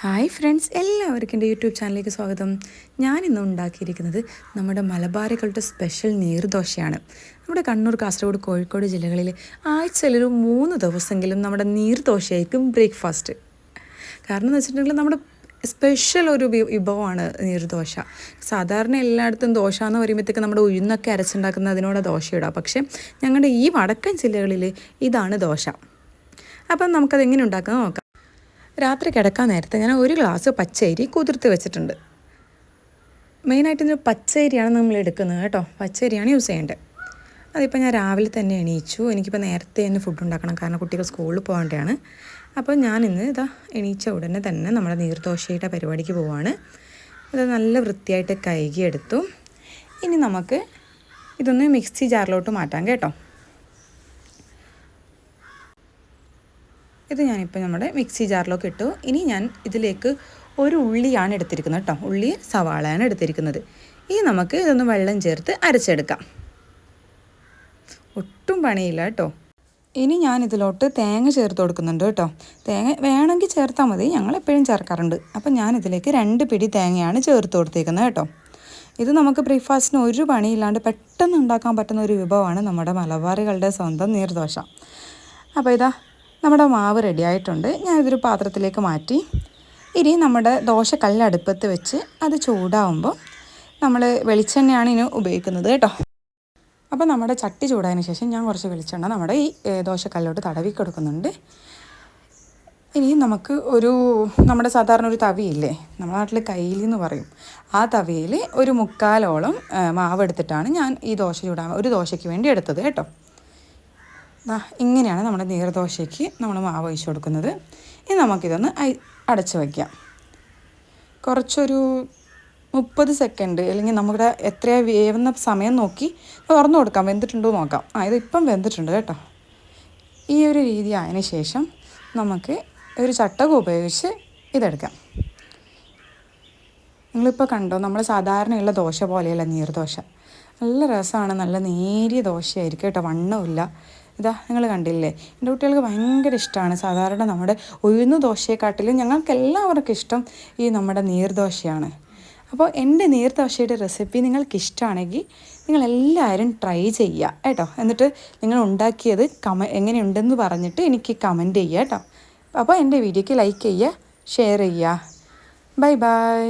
Hi friends, എല്ലാവർക്കും എൻ്റെ YouTube ചാനലിലേക്ക് സ്വാഗതം. ഞാനിന്ന് ഉണ്ടാക്കിയിരിക്കുന്നത് നമ്മുടെ മലബാറികളുടെ സ്പെഷ്യൽ നീർദോശയാണ്. നമ്മുടെ കണ്ണൂർ, കാസർഗോഡ്, കോഴിക്കോട് ജില്ലകളിൽ ആഴ്ചയിലൊരു 3 ദിവസമെങ്കിലും നമ്മുടെ നീർദോശയായിരിക്കും ബ്രേക്ക്ഫാസ്റ്റ്. കാരണം എന്ന് വെച്ചിട്ടുണ്ടെങ്കിൽ നമ്മുടെ സ്പെഷ്യൽ ഒരു വിഭവമാണ് നീർദോശ. സാധാരണ എല്ലായിടത്തും ദോശ എന്ന് പറയുമ്പോഴത്തേക്ക് നമ്മുടെ ഉഴുന്നൊക്കെ അരച്ചുണ്ടാക്കുന്ന അതിനോട് ദോശ ഇടാം. പക്ഷേ ഞങ്ങളുടെ ഈ വടക്കൻ ജില്ലകളിൽ ഇതാണ് ദോശ. അപ്പം നമുക്കത് എങ്ങനെ ഉണ്ടാക്കുന്നത് നോക്കാം. രാത്രി കിടക്കാൻ നേരത്തെ ഞാൻ 1 ഗ്ലാസ് പച്ചരി കുതിർത്ത് വെച്ചിട്ടുണ്ട്. മെയിനായിട്ട് ഇതിന് പച്ചരിയാണ് നമ്മൾ എടുക്കുന്നത് കേട്ടോ. പച്ചരിയാണ് യൂസ് ചെയ്യേണ്ടത്. അതിപ്പോൾ ഞാൻ രാവിലെ തന്നെ എണീച്ചു. എനിക്കിപ്പോൾ നേരത്തെ തന്നെ ഫുഡ് ഉണ്ടാക്കണം, കാരണം കുട്ടികൾ സ്കൂളിൽ പോകേണ്ടതാണ്. അപ്പോൾ ഞാനിന്ന് എണീച്ച ഉടനെ തന്നെ നമ്മുടെ നീർദോശയുടെ പരിപാടിക്ക് പോവുകയാണ്. അത് നല്ല വൃത്തിയായിട്ട് കഴുകിയെടുത്തു. ഇനി നമുക്ക് ഇതൊന്ന് മിക്സി ജാറിലോട്ട് മാറ്റാം കേട്ടോ. ഇത് ഞാനിപ്പോൾ നമ്മുടെ മിക്സി ജാറിലേക്ക് ഇട്ടു. ഇനി ഞാൻ ഇതിലേക്ക് ഒരു ഉള്ളിയാണ് എടുത്തിരിക്കുന്നത് കേട്ടോ. ഉള്ളി സവാളയാണ് എടുത്തിരിക്കുന്നത്. ഇനി നമുക്ക് ഇതൊന്ന് വെള്ളം ചേർത്ത് അരച്ചെടുക്കാം. ഒട്ടും പണിയില്ല കേട്ടോ. ഇനി ഞാൻ ഇതിലോട്ട് തേങ്ങ ചേർത്ത് കൊടുക്കുന്നുണ്ട് കേട്ടോ. തേങ്ങ വേണമെങ്കിൽ ചേർത്താൽ മതി, ഞങ്ങളെപ്പോഴും ചേർക്കാറുണ്ട്. അപ്പം ഞാനിതിലേക്ക് 2 പിടി തേങ്ങയാണ് ചേർത്ത് കൊടുത്തേക്കുന്നത് കേട്ടോ. ഇത് നമുക്ക് ബ്രേക്ക്ഫാസ്റ്റിന് ഒരു പണിയില്ലാണ്ട് പെട്ടെന്ന് ഉണ്ടാക്കാൻ പറ്റുന്ന ഒരു വിഭവമാണ് നമ്മുടെ മലബാറികളുടെ സ്വന്തം നീർദോശ. അപ്പോൾ നമ്മുടെ മാവ് റെഡി ആയിട്ടുണ്ട്. ഞാനിതൊരു പാത്രത്തിലേക്ക് മാറ്റി. ഇനി നമ്മുടെ ദോശക്കല്ല് അടുപ്പത്ത് വെച്ച് അത് ചൂടാവുമ്പോൾ നമ്മൾ വെളിച്ചെണ്ണയാണ് ഇനി ഉപയോഗിക്കുന്നത് കേട്ടോ. അപ്പോൾ നമ്മുടെ ചട്ടി ചൂടായതിന് ശേഷം ഞാൻ കുറച്ച് വെളിച്ചെണ്ണ നമ്മുടെ ഈ ദോശക്കല്ലോട്ട് തടവി കൊടുക്കുന്നുണ്ട്. ഇനി നമുക്ക് നമ്മുടെ സാധാരണ ഒരു തവിയില്ലേ, നമ്മുടെ നാട്ടിൽ കയ്യിൽ എന്ന് പറയും, ആ തവിയിൽ ഒരു 3/4 മാവ് എടുത്തിട്ടാണ് ഞാൻ ഈ ദോശ ഒരു ദോശയ്ക്ക് വേണ്ടി എടുത്തത് കേട്ടോ. ഇങ്ങനെയാണ് നമ്മുടെ നീർദോശയ്ക്ക് നമ്മൾ മാവ് ഒഴിച്ച് കൊടുക്കുന്നത്. ഇനി നമുക്കിതൊന്ന് അടച്ച് വയ്ക്കാം. കുറച്ചൊരു 30 സെക്കൻഡ്, അല്ലെങ്കിൽ നമ്മുടെ എത്രയാണ് വേവുന്ന സമയം നോക്കി തുറന്നു കൊടുക്കാം. വെന്തിട്ടുണ്ടോ നോക്കാം. ഇതിപ്പം വെന്തിട്ടുണ്ട് കേട്ടോ. ഈ ഒരു രീതി ആയതിനു ശേഷം നമുക്ക് ഒരു ചട്ടകം ഉപയോഗിച്ച് ഇതെടുക്കാം. നിങ്ങളിപ്പോൾ കണ്ടോ, നമ്മൾ സാധാരണയുള്ള ദോശ പോലെയല്ല നീർദോശ. നല്ല രസമാണ്, നല്ല നേരിയ ദോശയായിരിക്കും കേട്ടോ, വണ്ണമില്ല. നിങ്ങൾ കണ്ടില്ലേ, എൻ്റെ കുട്ടികൾക്ക് ഭയങ്കര ഇഷ്ടമാണ്. സാധാരണ നമ്മുടെ ഉഴുന്ന് ദോശയെക്കാട്ടിലും ഞങ്ങൾക്ക് എല്ലാവർക്കും ഇഷ്ടം ഈ നമ്മുടെ നീർദോശയാണ്. അപ്പോൾ എൻ്റെ നീർദോശയുടെ റെസിപ്പി നിങ്ങൾക്ക് ഇഷ്ടമാണെങ്കിൽ നിങ്ങളെല്ലാവരും ട്രൈ ചെയ്യുക കേട്ടോ. എന്നിട്ട് നിങ്ങൾ ഉണ്ടാക്കിയത് എങ്ങനെയുണ്ടെന്ന് പറഞ്ഞിട്ട് എനിക്ക് കമൻറ്റ് ചെയ്യുക കേട്ടോ. അപ്പോൾ എൻ്റെ വീഡിയോയ്ക്ക് ലൈക്ക് ചെയ്യുക, ഷെയർ ചെയ്യുക. Bye bye.